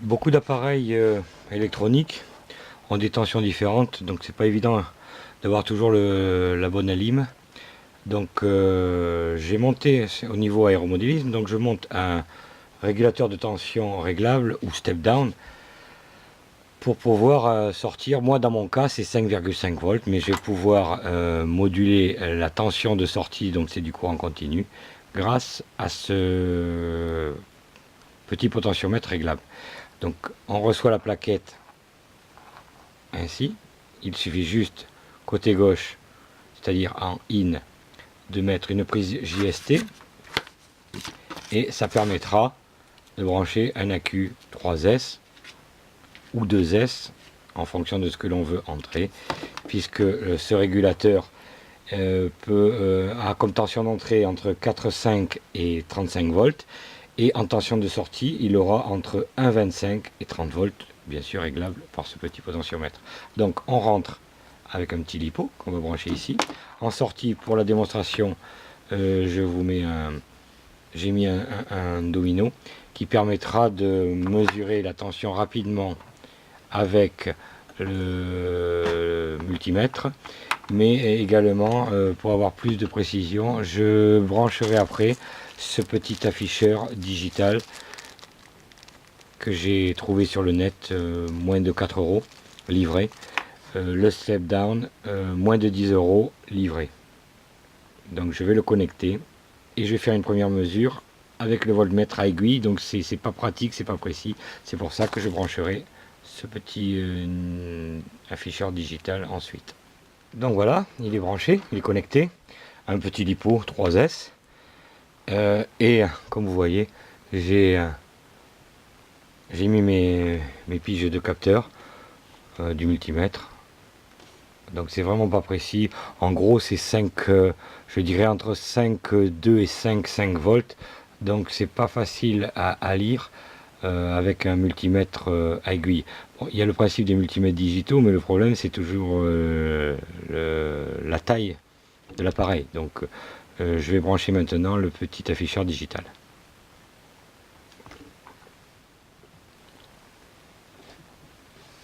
Beaucoup d'appareils électroniques ont des tensions différentes, donc c'est pas évident d'avoir toujours la bonne alim. Donc j'ai monté au niveau aéromodélisme, donc je monte un régulateur de tension réglable ou step down pour pouvoir sortir. Moi dans mon cas c'est 5,5 volts, mais je vais pouvoir moduler la tension de sortie, donc c'est du courant continu, grâce à ce petit potentiomètre réglable. Donc on reçoit la plaquette ainsi, il suffit juste côté gauche, c'est-à-dire en in, de mettre une prise JST et ça permettra de brancher un accu 3S ou 2S en fonction de ce que l'on veut entrer, puisque ce régulateur a comme tension d'entrée entre 4,5 et 35 volts, et en tension de sortie il aura entre 1,25 et 30 volts, bien sûr réglable par ce petit potentiomètre. Donc on rentre avec un petit lipo qu'on va brancher ici. En sortie, pour la démonstration, j'ai mis un domino qui permettra de mesurer la tension rapidement avec le multimètre, mais également pour avoir plus de précision, je brancherai après ce petit afficheur digital que j'ai trouvé sur le net, moins de 4 € livré. Le step down, moins de 10 € livré. Donc je vais le connecter et je vais faire une première mesure avec le voltmètre à aiguille. Donc c'est pas pratique, c'est pas précis, c'est pour ça que je brancherai ce petit afficheur digital ensuite. Donc voilà, il est branché, il est connecté, un petit lipo 3S, et comme vous voyez, j'ai mis mes piges de capteur du multimètre. Donc c'est vraiment pas précis. En gros c'est 5, je dirais entre 5,2 et 5,5 volts. Donc c'est pas facile à lire avec un multimètre à aiguille. Bon, il y a le principe des multimètres digitaux, mais le problème c'est toujours la taille de l'appareil. Donc je vais brancher maintenant le petit afficheur digital.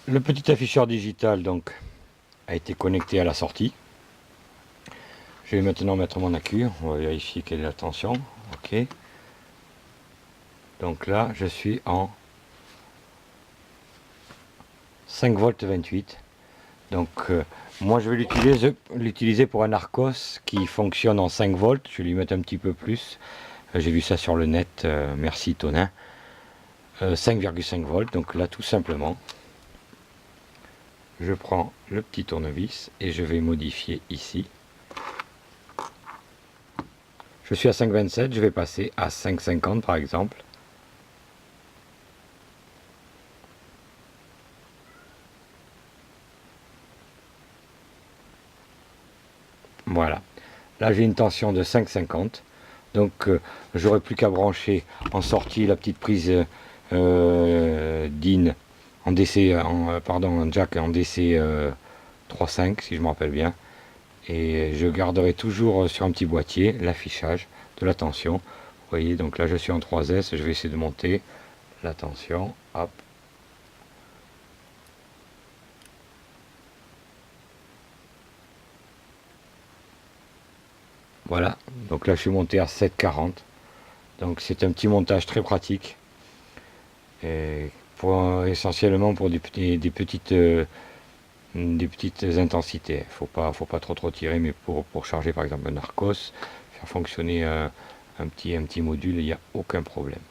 Le petit afficheur digital donc a été connecté à la sortie. Je vais maintenant mettre mon accu, on va vérifier quelle est la tension. Ok. Donc là, je suis en 5 volts 28. Donc moi je vais l'utiliser pour un Arcos qui fonctionne en 5 volts. Je vais lui mettre un petit peu plus. J'ai vu ça sur le net, merci Tonin. 5,5 volts. Donc là tout simplement, je prends le petit tournevis et je vais modifier ici. Je suis à 5,27, je vais passer à 5,50 par exemple. Voilà. Là j'ai une tension de 5,50. Donc j'aurai plus qu'à brancher en sortie la petite prise DIN en DC, en jack en DC 3.5 si je me rappelle bien. Et je garderai toujours sur un petit boîtier l'affichage de la tension. Vous voyez, donc là je suis en 3S, je vais essayer de monter la tension. Hop. Voilà, donc là je suis monté à 7,40. Donc c'est un petit montage très pratique. Et essentiellement pour des petites intensités. Faut pas trop tirer, mais pour charger par exemple un Arcos, faire fonctionner un petit module, il n'y a aucun problème.